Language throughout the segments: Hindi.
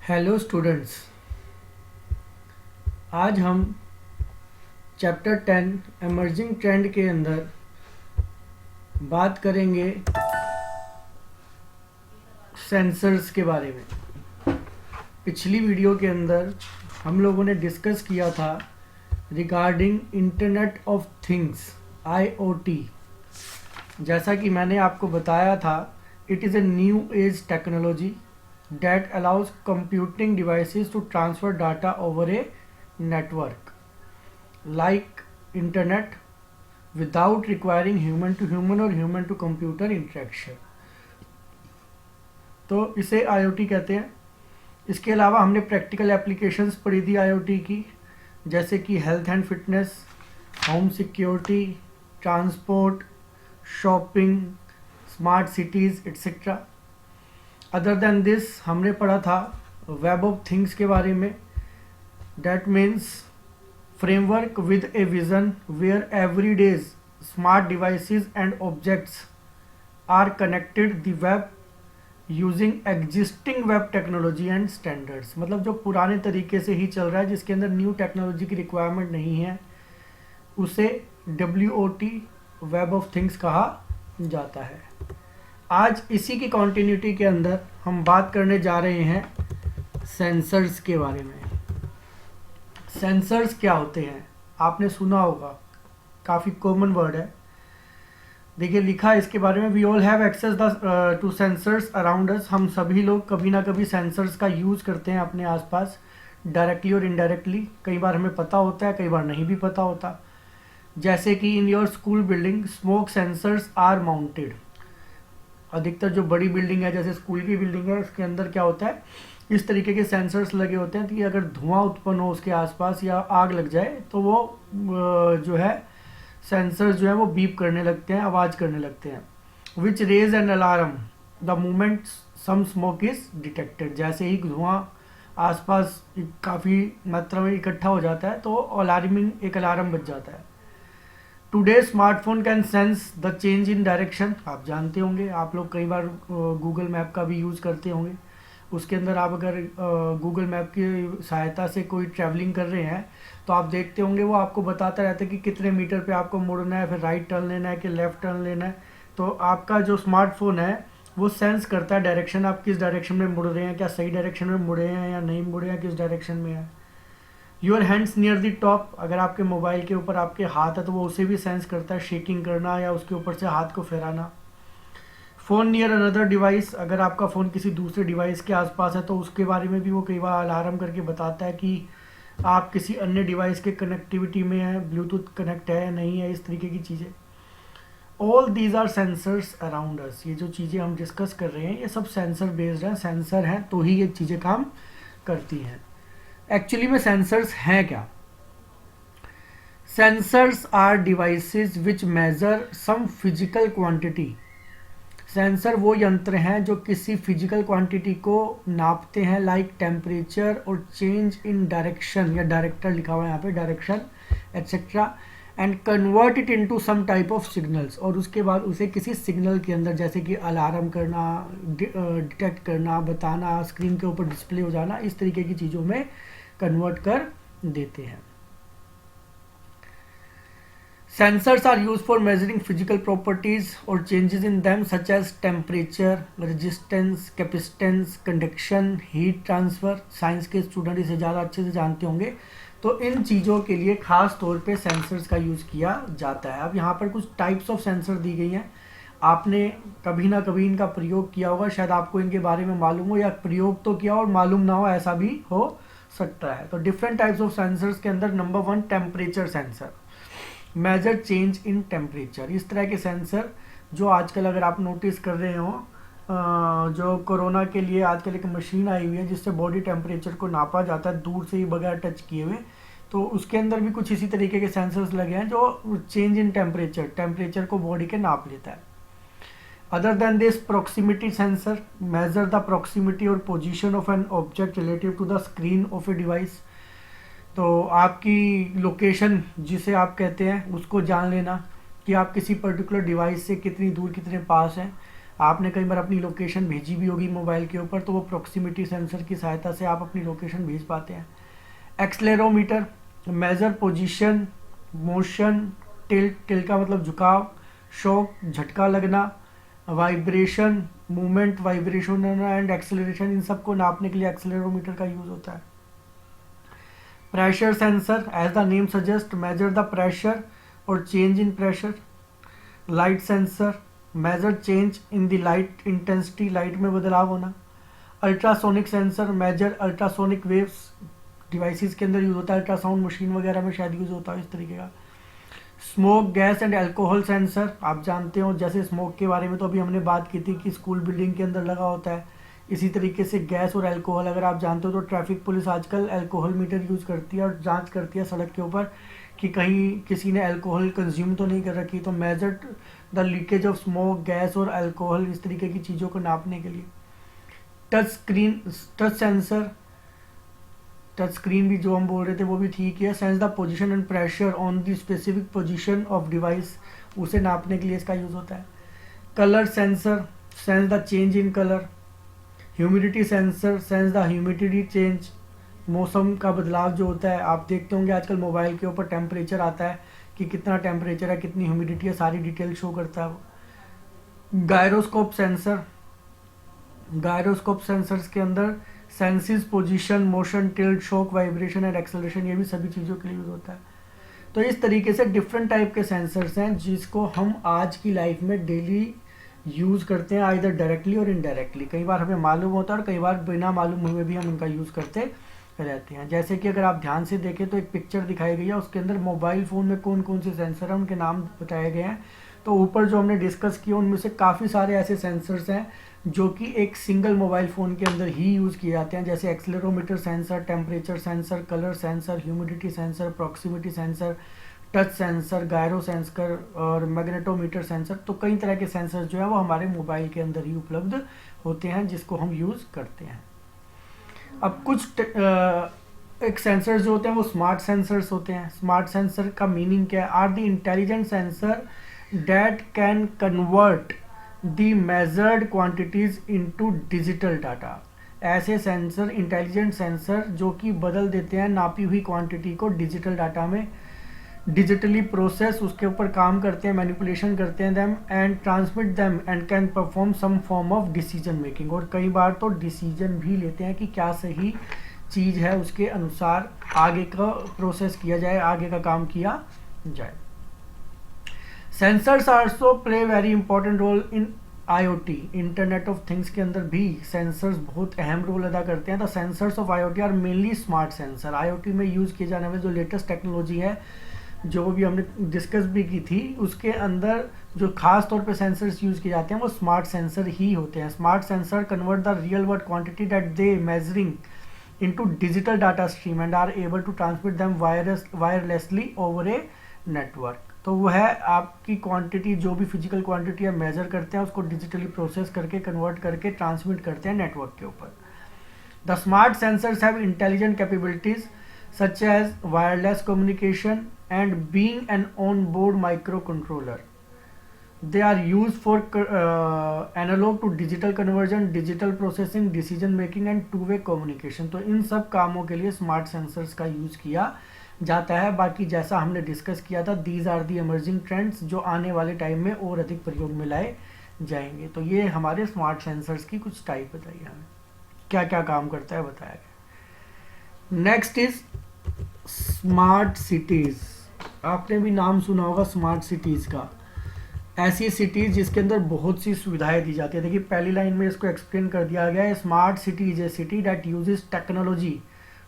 हेलो स्टूडेंट्स, आज हम चैप्टर 10 एमर्जिंग ट्रेंड के अंदर बात करेंगे सेंसर्स के बारे में। पिछली वीडियो के अंदर हम लोगों ने डिस्कस किया था regarding internet of things IoT। जैसा कि मैंने आपको बताया था, it is a new age technology that allows computing devices to transfer data over a network like internet without requiring human to human or human to computer interaction। तो इसे IoT कहते हैं। इसके अलावा हमने प्रैक्टिकल एप्लीकेशंस पढ़ी थी IoT की, जैसे कि health and fitness, home security, transport, shopping, smart cities etcetera. Other than this हमने पढ़ा था वेब ऑफ थिंग्स के बारे में। That means framework with a vision where every days smart devices and objects are connected the web using existing web technology and standards. मतलब जो पुराने तरीके से ही चल रहा है, जिसके अंदर न्यू टेक्नोलॉजी की रिक्वायरमेंट नहीं है, उसे WOT वेब ऑफ थिंग्स कहा जाता है। आज इसी की कॉन्टिन्यूटी के अंदर हम बात करने जा रहे हैं सेंसर्स के बारे में। सेंसर्स क्या होते हैं आपने सुना होगा, काफ़ी कॉमन वर्ड है। देखिए लिखा है इसके बारे में, we all have access to sensors around us. हम सभी लोग कभी ना कभी सेंसर्स का यूज़ करते हैं अपने आसपास, डायरेक्टली और इनडायरेक्टली। कई बार हमें पता होता है, कई बार नहीं भी पता होता। जैसे कि in your school building smoke sensors are mounted. अधिकतर जो बड़ी बिल्डिंग है, जैसे स्कूल की बिल्डिंग है, उसके अंदर क्या होता है, इस तरीके के सेंसर्स लगे होते हैं कि अगर धुआं उत्पन्न हो उसके आसपास या आग लग जाए तो वो जो है सेंसर्स जो है वो बीप करने लगते हैं, आवाज़ करने लगते हैं। Which raise an alarm the moment some smoke is detected. जैसे ही धुआं आसपास काफ़ी मात्रा में इकट्ठा हो जाता है तो अलार्मिंग एक अलार्म बज जाता है। Today smartphone can sense the change in direction. आप जानते होंगे, आप लोग कई बार गूगल मैप का भी यूज़ करते होंगे। उसके अंदर आप अगर गूगल मैप की सहायता से कोई ट्रैवलिंग कर रहे हैं तो आप देखते होंगे वो आपको बताता रहता है कि कितने मीटर पे आपको मुड़ना है, फिर राइट टर्न लेना है कि लेफ़्ट टर्न लेना है। तो आपका जो स्मार्टफोन है वो सेंस करता है डायरेक्शन, आप किस डायरेक्शन में मुड़ रहे हैं, क्या सही डायरेक्शन में मुड़े हैं या नहीं मुड़े हैं, किस डायरेक्शन में है। Your hands near the top, अगर आपके मोबाइल के ऊपर आपके हाथ है तो वो उसे भी सेंस करता है, शेकिंग करना या उसके ऊपर से हाथ को फहराना। फ़ोन नियर अनदर डिवाइस, अगर आपका फ़ोन किसी दूसरे डिवाइस के आसपास है तो उसके बारे में भी वो कई बार अलार्म करके बताता है कि आप किसी अन्य डिवाइस के कनेक्टिविटी में है, ब्लूटूथ कनेक्ट है या नहीं है, इस तरीके की चीज़ें। All these are sensors around us. ये जो चीज़ें हम डिस्कस कर रहे हैं ये सब सेंसर बेस्ड हैं। सेंसर हैं तो ही ये चीज़ें काम करती हैं। एक्चुअली में सेंसर्स हैं क्या? Sensors are devices which measure some physical quantity. Sensor वो यंत्र हैं जो किसी फिजिकल क्वांटिटी को नापते हैं, लाइक टेम्परेचर और चेंज इन डायरेक्शन, या डायरेक्टर लिखा हुआ है यहाँ पे, direction etcetera, and convert it into some type of signals. और उसके बाद उसे किसी सिग्नल के अंदर, जैसे कि अलार्म करना, डिटेक्ट करना, बताना, स्क्रीन के ऊपर डिस्प्ले हो जाना, इस तरीके की चीज़ों में कन्वर्ट कर देते हैं। Sensors are used for measuring physical properties or changes in them such as temperature, resistance, capacitance, conduction, heat transfer। Science के स्टूडेंट इसे ज़्यादा अच्छे से जानते होंगे। तो इन चीज़ों के लिए खास तौर पे सेंसर्स का यूज़ किया जाता है। अब यहाँ पर कुछ टाइप्स ऑफ सेंसर दी गई हैं। आपने कभी ना कभी इनका प्रयोग किया होगा, शायद आपको इनके बारे में मालूम हो, या प्रयोग तो किया और मालूम ना हो, ऐसा भी हो सकता है। तो डिफरेंट टाइप्स ऑफ सेंसर्स के अंदर number 1 temperature sensor, measure change in temperature. इस तरह के सेंसर जो आजकल अगर आप नोटिस कर रहे हो, जो कोरोना के लिए आजकल एक मशीन आई हुई है जिससे बॉडी टेम्परेचर को नापा जाता है दूर से ही बगैर टच किए हुए, तो उसके अंदर भी कुछ इसी तरीके के सेंसर्स लगे हैं जो चेंज इन टेम्परेचर को बॉडी के नाप लेता है। Other than this proximity sensor measure the proximity और position of an object relative to the screen of a device. तो आपकी लोकेशन जिसे आप कहते हैं उसको जान लेना कि आप किसी पर्टिकुलर डिवाइस से कितनी दूर, कितने पास हैं। आपने कई बार अपनी लोकेशन भेजी भी होगी मोबाइल के ऊपर, तो वो प्रॉक्सिमिटी सेंसर की सहायता से आप अपनी लोकेशन भेज पाते हैं। Accelerometer measure position, motion, tilt, tilt का मतलब झुकाव, शॉक झटका लगना, vibration movement, vibration and acceleration, इन सब को नापने के लिए एक्सेलरोमीटर का यूज होता है। Pressure sensor as the name suggest measure the pressure और change in pressure. Light sensor measure change in the light intensity, light में बदलाव होना। Ultrasonic sensor measure ultrasonic waves, devices के अंदर यूज होता है, अल्ट्रासाउंड मशीन वगैरह में शायद यूज होता है इस तरीके का। Smoke gas and alcohol sensor, आप जानते हो जैसे स्मोक के बारे में तो अभी हमने बात की थी कि स्कूल बिल्डिंग के अंदर लगा होता है, इसी तरीके से गैस और अल्कोहल, अगर आप जानते हो तो ट्रैफिक पुलिस आजकल अल्कोहल मीटर यूज़ करती है और जांच करती है सड़क के ऊपर कि कहीं किसी ने अल्कोहल कंज्यूम तो नहीं कर रखी, तो measure the leakage of smoke, gas और अल्कोहल, इस तरीके की चीज़ों को नापने के लिए। Touch screen, touch sensor, touch screen भी जो हम बोल रहे थे वो भी ठीक है। Sense the position and pressure on the specific position of device, उसे नापने के लिए इसका यूज़ होता है। Colour sensor sense the change in colour. Humidity sensor sense the humidity change, मौसम का बदलाव जो होता है, आप देखते होंगे आजकल मोबाइल के ऊपर टेम्परेचर आता है कि कितना टेम्परेचर है, कितनी ह्यूमिडिटी है, सारी डिटेल शो करता है वो। गायरोस्कोप सेंसर, गायरोस्कोप सेंसर्स के अंदर senses, position, motion, tilt, shock, vibration and acceleration, ये भी सभी चीज़ों के लिए यूज होता है। तो इस तरीके से डिफरेंट टाइप के सेंसर्स हैं जिसको हम आज की लाइफ में डेली यूज़ करते हैं, आइदर डायरेक्टली और इनडायरेक्टली। कई बार हमें मालूम होता है और कई बार बिना मालूम हुए भी हम उनका यूज़ करते रहते हैं। जैसे कि अगर आप ध्यान से देखें तो एक पिक्चर दिखाई गई है, उसके अंदर मोबाइल फ़ोन में कौन कौन से सेंसर हैं उनके नाम बताए गए हैं। तो ऊपर जो हमने डिस्कस किया उनमें से काफ़ी सारे ऐसे सेंसर्स हैं जो कि एक सिंगल मोबाइल फ़ोन के अंदर ही यूज़ किए जाते हैं, जैसे accelerometer sensor, temperature sensor, colour sensor, humidity sensor, proximity sensor, touch sensor, gyro sensor और मैग्नेटोमीटर सेंसर। तो कई तरह के सेंसर जो है वो हमारे मोबाइल के अंदर ही उपलब्ध होते हैं जिसको हम यूज़ करते हैं। अब कुछ एक सेंसर जो होते हैं वो स्मार्ट सेंसर्स होते हैं। स्मार्ट सेंसर का मीनिंग क्या है? Are the intelligent sensor that can convert the measured quantities into digital data. ऐसे सेंसर, इंटेलिजेंट सेंसर जो कि बदल देते हैं नापी हुई क्वांटिटी को डिजिटल डाटा में, डिजिटली प्रोसेस उसके ऊपर काम करते हैं, मैनिपुलेशन करते हैं them and transmit them and can perform some form of decision making. और कई बार तो डिसीजन भी लेते हैं कि क्या सही चीज़ है, उसके अनुसार आगे का प्रोसेस किया जाए, आगे का काम किया जाए। Sensors also play very important role in IoT, internet of things के अंदर भी सेंसर्स बहुत अहम रोल अदा करते हैं। The sensors of IoT are mainly smart sensor. IoT में यूज़ किए जाने वाले जो लेटेस्ट टेक्नोलॉजी है जो भी हमने डिस्कस भी की थी, उसके अंदर जो खास तौर पे सेंसर्स यूज़ किए जाते हैं वो स्मार्ट सेंसर ही होते हैं। Smart sensor convert the real world quantity that they measuring into digital data stream and are able to transmit them wirelessly over a network. तो वो है आपकी क्वांटिटी, जो भी फिजिकल क्वांटिटी है मेजर करते हैं, उसको डिजिटली प्रोसेस करके कन्वर्ट करके ट्रांसमिट करते हैं नेटवर्क के ऊपर। The smart sensors have intelligent capabilities such as wireless communication and being an on-board microcontroller. They are used for analog to digital conversion, digital processing, decision making and two-way communication. तो इन सब कामों के लिए स्मार्ट सेंसर्स का यूज़ किया जाता है। बाकी जैसा हमने डिस्कस किया था, these are the emerging trends जो आने वाले टाइम में और अधिक प्रयोग में लाए जाएंगे। तो ये हमारे स्मार्ट सेंसर्स की कुछ टाइप बताइए, हमें क्या क्या काम करता है बताया गया। Next is smart cities. आपने भी नाम सुना होगा स्मार्ट सिटीज़ का। ऐसी सिटीज़ जिसके अंदर बहुत सी सुविधाएं दी जाती है। देखिए पहली लाइन में इसको एक्सप्लेन कर दिया गया है, smart city is a city that uses technology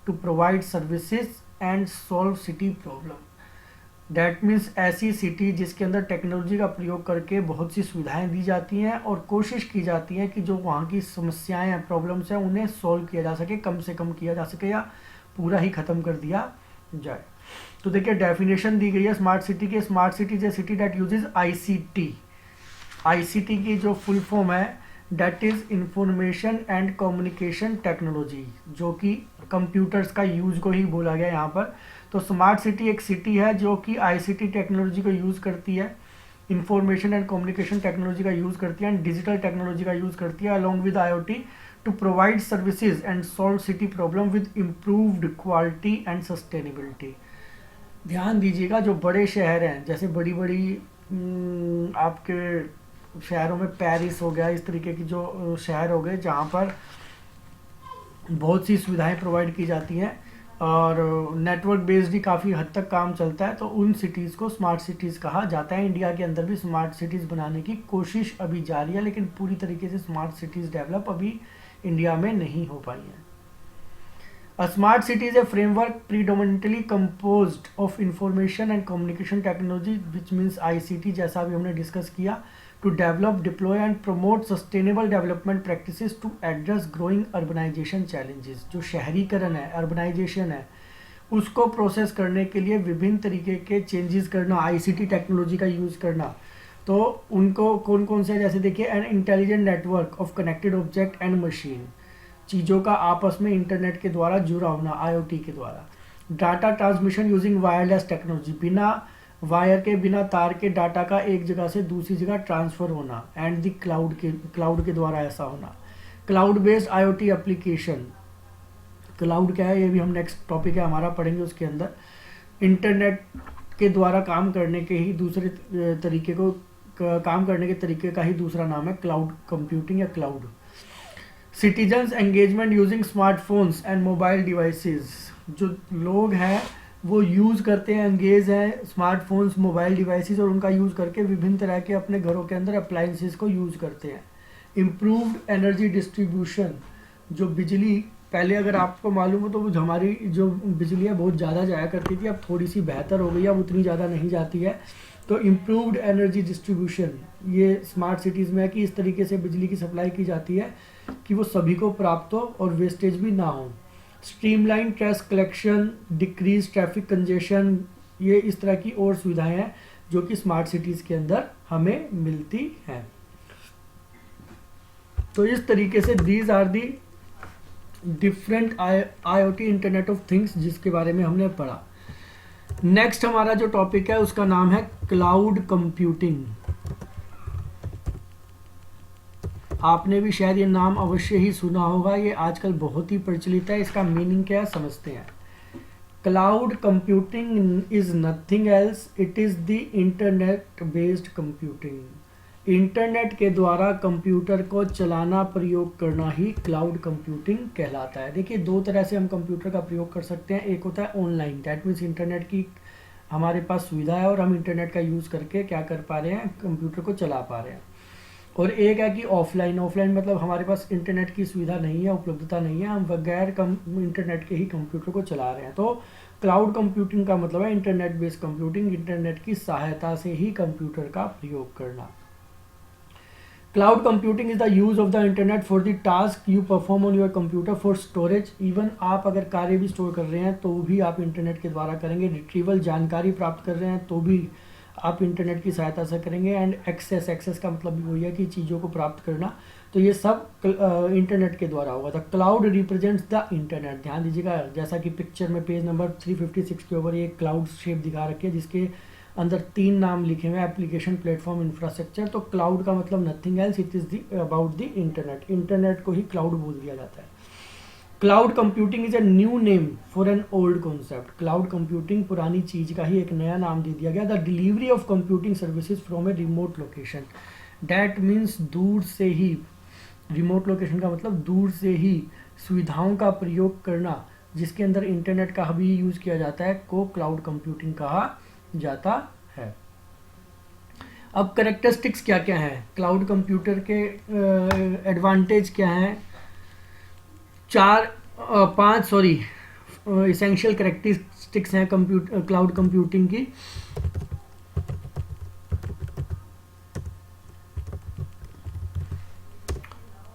to provide services and solve city problem. That means ऐसी सिटी जिसके अंदर टेक्नोलॉजी का प्रयोग करके बहुत सी सुविधाएं दी जाती हैं और कोशिश की जाती है कि जो वहाँ की समस्याएं हैं, प्रॉब्लम्स हैं, उन्हें सॉल्व किया जा सके, कम से कम किया जा सके या पूरा ही ख़त्म कर दिया जाए। तो देखिए डेफिनेशन दी गई है स्मार्ट सिटी की। Smart city is a city that uses ICT। ICT की जो फुल फॉर्म है that is information and communication technology, जो कि कंप्यूटर्स का यूज को ही बोला गया यहाँ पर। तो स्मार्ट सिटी एक सिटी है जो कि ICT टेक्नोलॉजी को यूज़ करती है। इंफॉर्मेशन एंड कम्युनिकेशन टेक्नोलॉजी का यूज़ करती है एंड डिजिटल टेक्नोलॉजी का यूज़ करती है along with IoT to provide services and solve city problem with improved quality and sustainability. ध्यान दीजिएगा, जो बड़े शहर हैं जैसे बड़ी बड़ी आपके शहरों में पेरिस हो गया, इस तरीके की जो शहर हो गए जहाँ पर बहुत सी सुविधाएं प्रोवाइड की जाती हैं और नेटवर्क बेस्ड ही काफ़ी हद तक काम चलता है, तो उन सिटीज़ को स्मार्ट सिटीज़ कहा जाता है। इंडिया के अंदर भी स्मार्ट सिटीज़ बनाने की कोशिश अभी जारी है, लेकिन पूरी तरीके से स्मार्ट सिटीज़ डेवलप अभी इंडिया में नहीं हो पाई हैं। A smart city is a framework predominantly composed of information and communication technology, which means ICT, जैसा अभी हमने डिस्कस किया, to develop, deploy and promote sustainable development practices to address growing urbanization challenges। जो शहरीकरण है, अर्बनाइजेशन है, उसको प्रोसेस करने के लिए विभिन्न तरीके के चेंजेस करना, ICT टेक्नोलॉजी का यूज़ करना। तो उनको कौन कौन से, जैसे देखिए, an intelligent network of connected object and machine, चीज़ों का आपस में इंटरनेट के द्वारा जुड़ा होना, IoT के द्वारा। Data transmission using wireless technology, बिना वायर के, बिना तार के डाटा का एक जगह से दूसरी जगह ट्रांसफ़र होना, एंड द क्लाउड के द्वारा ऐसा होना। Cloud based IoT application, cloud क्या है ये भी हम नेक्स्ट टॉपिक है हमारा पढ़ेंगे उसके अंदर। इंटरनेट के द्वारा काम करने के ही दूसरे तरीके को, काम करने के तरीके का ही दूसरा नाम है क्लाउड कंप्यूटिंग या cloud. Citizens engagement using smartphones and mobile devices, जो लोग हैं वो यूज़ करते हैं, एंगेज हैं स्मार्टफोन्स, मोबाइल डिवाइसेस, और उनका यूज़ करके विभिन्न तरह के अपने घरों के अंदर अप्लाइंसेस को यूज़ करते हैं। इम्प्रूव्ड एनर्जी डिस्ट्रीब्यूशन, जो बिजली पहले अगर आपको मालूम हो तो वो हमारी जो बिजली है बहुत ज़्यादा जाया करती थी, अब थोड़ी सी बेहतर हो गई है, अब उतनी ज़्यादा नहीं जाती है। तो इम्प्रूव्ड एनर्जी डिस्ट्रीब्यूशन ये स्मार्ट सिटीज़ में है कि इस तरीके से बिजली की सप्लाई की जाती है कि वो सभी को प्राप्त हो और वेस्टेज भी ना हो। Streamline trash collection, decrease traffic congestion, ये इस तरह की और सुविधाएं हैं जो कि स्मार्ट सिटीज़ के अंदर हमें मिलती हैं। तो इस तरीके से these are the different IoT internet of things जिसके बारे में हमने पढ़ा। नेक्स्ट हमारा जो टॉपिक है उसका नाम है क्लाउड कंप्यूटिंग। आपने भी शायद ये नाम अवश्य ही सुना होगा, ये आजकल बहुत ही प्रचलित है। इसका मीनिंग क्या है समझते हैं। Cloud computing is nothing else, it is the internet based computing. Internet के द्वारा कंप्यूटर को चलाना, प्रयोग करना ही क्लाउड कंप्यूटिंग कहलाता है। देखिए, दो तरह से हम कंप्यूटर का प्रयोग कर सकते हैं। एक होता है ऑनलाइन, दैट मीन्स इंटरनेट की हमारे पास सुविधा है और हम इंटरनेट का यूज़ करके क्या कर पा रहे हैं, कंप्यूटर को चला पा रहे हैं। और एक है कि ऑफलाइन, ऑफलाइन मतलब हमारे पास इंटरनेट की सुविधा नहीं है, उपलब्धता नहीं है, हम बगैर इंटरनेट के ही कंप्यूटर को चला रहे हैं। तो क्लाउड कंप्यूटिंग का मतलब है इंटरनेट बेस्ड कंप्यूटिंग, इंटरनेट की सहायता से ही कंप्यूटर का प्रयोग करना। Cloud computing is the use of the internet for the task you perform on your computer for storage। Even आप अगर कार्य भी स्टोर कर रहे हैं तो भी आप इंटरनेट के द्वारा करेंगे। रिट्रीवल, जानकारी प्राप्त कर रहे हैं तो भी आप इंटरनेट की सहायता से करेंगे। एंड एक्सेस, एक्सेस का मतलब भी वही है कि चीज़ों को प्राप्त करना, तो ये सब इंटरनेट के द्वारा होगा। The cloud represents the internet. ध्यान दीजिएगा, जैसा कि पिक्चर में पेज नंबर 356 के ऊपर ये क्लाउड शेप दिखा रखी है जिसके अंदर 3 नाम लिखे हुए हैं, एप्लीकेशन, प्लेटफॉर्म, इंफ्रास्ट्रक्चर। तो क्लाउड का मतलब nothing else, it is about the internet. Internet को ही क्लाउड बोल दिया जाता है। Cloud computing is a new name for an old concept. Cloud computing पुरानी चीज का ही एक नया नाम दे दिया गया। The delivery of computing services from a remote location, that means दूर से ही, रिमोट लोकेशन का मतलब दूर से ही सुविधाओं का प्रयोग करना जिसके अंदर इंटरनेट का भी यूज किया जाता है, को क्लाउड कंप्यूटिंग कहा जाता है। अब करेक्टरिस्टिक्स क्या क्या हैं, क्लाउड कंप्यूटर के एडवांटेज क्या हैं, 5 इसेंशियल करेक्टरिस्टिक्स हैं क्लाउड कंप्यूटिंग की।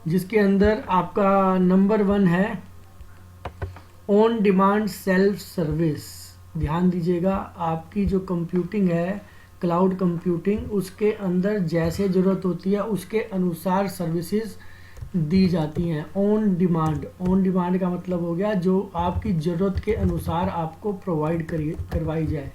जिसके अंदर आपका नंबर 1 है ऑन डिमांड सेल्फ सर्विस। ध्यान दीजिएगा, आपकी जो कंप्यूटिंग है, क्लाउड कंप्यूटिंग, उसके अंदर जैसे ज़रूरत होती है उसके अनुसार सर्विसेज दी जाती हैं। ऑन डिमांड, ऑन डिमांड का मतलब हो गया जो आपकी ज़रूरत के अनुसार आपको प्रोवाइड करवाई जाए।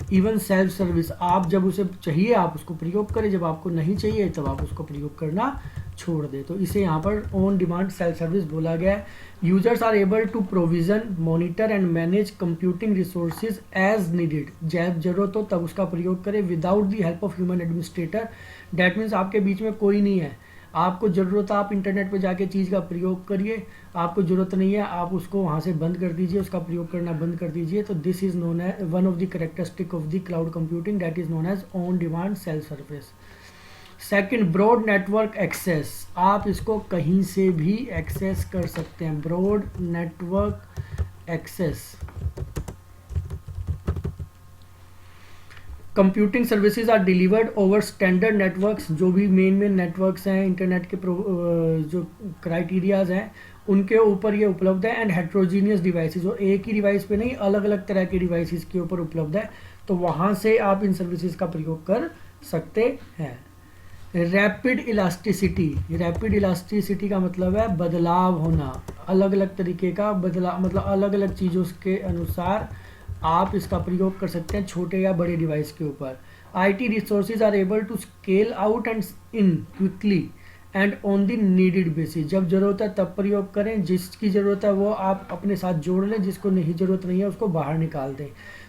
इवन सेल्फ सर्विस, आप जब उसे चाहिए आप उसको प्रयोग करें, जब आपको नहीं चाहिए तब आप उसको प्रयोग करना छोड़ दें। तो इसे यहाँ पर ऑन डिमांड सेल्फ सर्विस बोला गया है। Users are able to provision, monitor and manage computing resources as needed, जब जरूरत हो तब उसका प्रयोग करें, without the help of human administrator. That means आपके बीच में कोई नहीं है, आपको ज़रूरत है आप इंटरनेट पे जाके चीज़ का प्रयोग करिए, आपको ज़रूरत नहीं है आप उसको वहाँ से बंद कर दीजिए, उसका प्रयोग करना बंद कर दीजिए। तो this is known as one of the characteristic of the cloud computing, that is known as on demand self service. Second, broad network access, आप इसको कहीं से भी एक्सेस कर सकते हैं। Broad network access, computing services are delivered over standard networks, जो भी मेन नेटवर्क्स हैं इंटरनेट के जो क्राइटेरियाज हैं उनके ऊपर ये उपलब्ध है। एंड हेट्रोजीनियस डिवाइसेस, और एक ही डिवाइस पे नहीं अलग अलग तरह के डिवाइसेस के ऊपर उपलब्ध है, तो वहाँ से आप इन सर्विसेज का प्रयोग कर सकते हैं। रैपिड इलास्टिसिटी, रैपिड इलास्टिसिटी का मतलब है बदलाव होना, अलग अलग तरीके का बदलाव, मतलब अलग अलग चीज़ों के अनुसार आप इसका प्रयोग कर सकते हैं छोटे या बड़े डिवाइस के ऊपर। IT resources are able to scale out and in quickly and on the needed basis, जब जरूरत है तब प्रयोग करें, जिसकी ज़रूरत है वो आप अपने साथ जोड़ लें, जिसको नहीं ज़रूरत नहीं है उसको बाहर निकाल दें।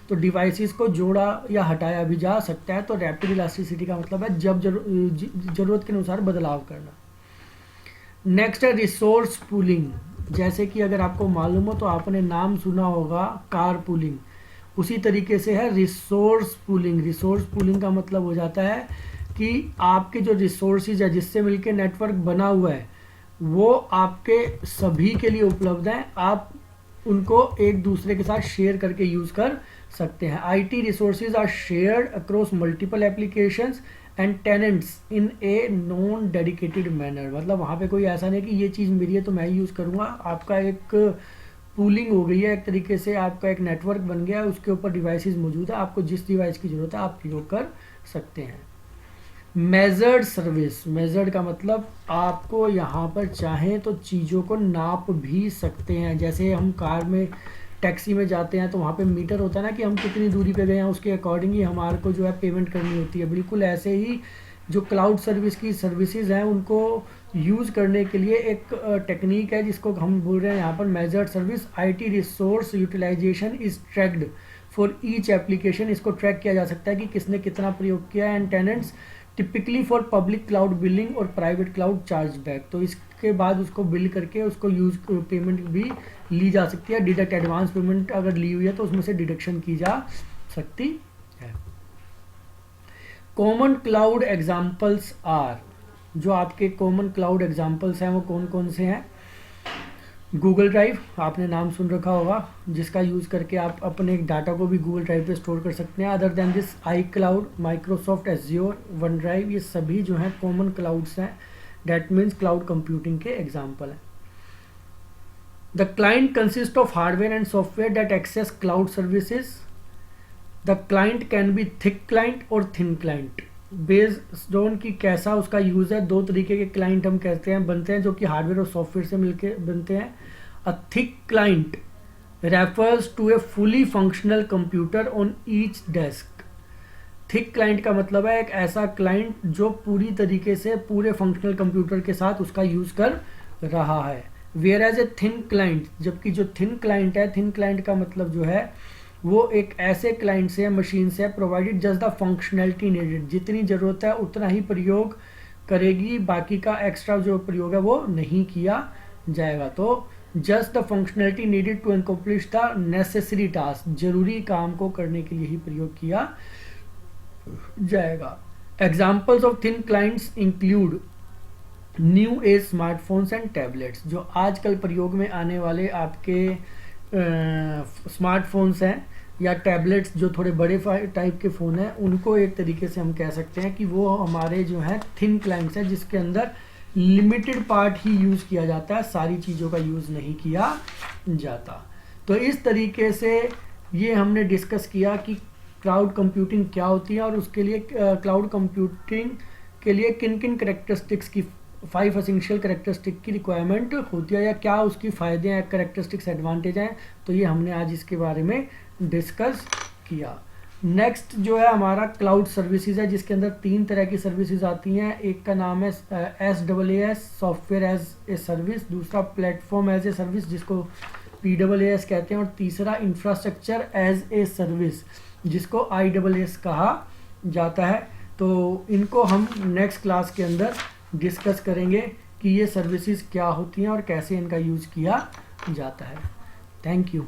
तो डिवाइसेस को जोड़ा या हटाया भी जा सकता है। तो रैपिड इलास्टिसिटी का मतलब है जब ज़रूरत के अनुसार बदलाव करना। नेक्स्ट है रिसोर्स पूलिंग, जैसे कि अगर आपको मालूम हो तो आपने नाम सुना होगा कार पूलिंग, उसी तरीके से है रिसोर्स पूलिंग। रिसोर्स पूलिंग का मतलब हो जाता है कि आपके जो रिसोर्सेज है जिससे मिलके नेटवर्क बना हुआ है वो आपके सभी के लिए उपलब्ध हैं, आप उनको एक दूसरे के साथ शेयर करके यूज़ कर सकते हैं। IT resources are shared across multiple applications and tenants in a non dedicated manner, मतलब वहाँ पे कोई ऐसा नहीं कि ये चीज़ मेरी है तो मैं यूज़ करूँगा, आपका एक पूलिंग हो गई है, एक तरीके से आपका एक नेटवर्क बन गया है, उसके ऊपर डिवाइसेस मौजूद है, आपको जिस डिवाइस की ज़रूरत है आप प्रयोग कर सकते हैं। मेजर्ड सर्विस, मेजर्ड का मतलब आपको यहाँ पर चाहें तो चीज़ों को नाप भी सकते हैं। जैसे हम कार में टैक्सी में जाते हैं तो वहाँ पे मीटर होता है ना कि हम कितनी दूरी पे गए हैं, उसके अकॉर्डिंग ही हमारे को जो है पेमेंट करनी होती है। बिल्कुल ऐसे ही जो क्लाउड सर्विस की सर्विसेज हैं उनको यूज़ करने के लिए एक टेक्निक है जिसको हम बोल रहे हैं यहाँ पर measured service. IT resource utilisation is tracked for each application, इसको ट्रैक किया जा सकता है कि किसने कितना प्रयोग किया है। And tenants typically for public cloud billing और प्राइवेट क्लाउड चार्ज बैक, तो इसके बाद उसको बिल करके उसको यूज पेमेंट भी ली जा सकती है। डिडक्ट एडवांस पेमेंट अगर ली हुई है तो उसमें से डिडक्शन की जा सकती है। कॉमन क्लाउड एग्जाम्पल्स आर, जो आपके कॉमन क्लाउड एग्जाम्पल्स हैं वो कौन कौन से हैं? गूगल ड्राइव, आपने नाम सुन रखा होगा, जिसका यूज़ करके आप अपने डाटा को भी गूगल ड्राइव पे स्टोर कर सकते हैं। Other than this iCloud, Microsoft Azure, OneDrive, ये सभी जो हैं कॉमन क्लाउड्स हैं, डैट मीन्स क्लाउड कंप्यूटिंग के एग्जाम्पल हैं। The client consist of hardware and software that access cloud services. The client can be thick client और थिन क्लाइंट, बेस्ड ऑन की कैसा उसका यूज़ है। दो तरीके के क्लाइंट हम कहते हैं बनते हैं जो कि हार्डवेयर और सॉफ्टवेयर से मिलके बनते हैं। A thick client refers to a fully functional computer on each desk. Thick client का मतलब है एक ऐसा क्लाइंट जो पूरी तरीके से पूरे फंक्शनल कंप्यूटर के साथ उसका यूज़ कर रहा है। Whereas a thin client, जबकि जो थिन क्लाइंट है, थिन क्लाइंट का मतलब जो है वो एक ऐसे क्लाइंट से मशीन से provided just the functionality needed, जितनी ज़रूरत है उतना ही प्रयोग करेगी, बाकी का एक्स्ट्रा जो प्रयोग है वो नहीं किया जाएगा। तो just the functionality needed to accomplish the necessary task, जरूरी काम को करने के लिए ही प्रयोग किया जाएगा। Examples of thin clients include new age smartphones and tablets, जो आजकल प्रयोग में आने वाले आपके स्मार्टफोन्स हैं या टैबलेट्स जो थोड़े बड़े टाइप के फ़ोन हैं, उनको एक तरीके से हम कह सकते हैं कि वो हमारे जो हैं थिन क्लाइंट्स हैं, जिसके अंदर लिमिटेड पार्ट ही यूज़ किया जाता है, सारी चीज़ों का यूज़ नहीं किया जाता। तो इस तरीके से ये हमने डिस्कस किया कि क्लाउड कंप्यूटिंग क्या होती है और उसके लिए क्लाउड कंप्यूटिंग के लिए किन किन करेक्टरिस्टिक्स की 5 एसेंशियल करेक्टरिस्टिक की रिक्वायरमेंट होती है या क्या उसकी फ़ायदे हैं, करेक्टरिस्टिक्स एडवांटेज हैं। तो ये हमने आज इसके बारे में डिस्कस किया। नेक्स्ट जो है हमारा क्लाउड सर्विसेज है, जिसके अंदर 3 तरह की सर्विसेज आती हैं। एक का नाम है SaaS, software as a service, दूसरा प्लेटफॉर्म एज ए सर्विस जिसको PaaS कहते हैं, और तीसरा इंफ्रास्ट्रक्चर एज ए सर्विस जिसको IaaS कहा जाता है। तो इनको हम नेक्स्ट क्लास के अंदर डिस्कस करेंगे कि ये सर्विसेज क्या होती हैं और कैसे इनका यूज़ किया जाता है। Thank you.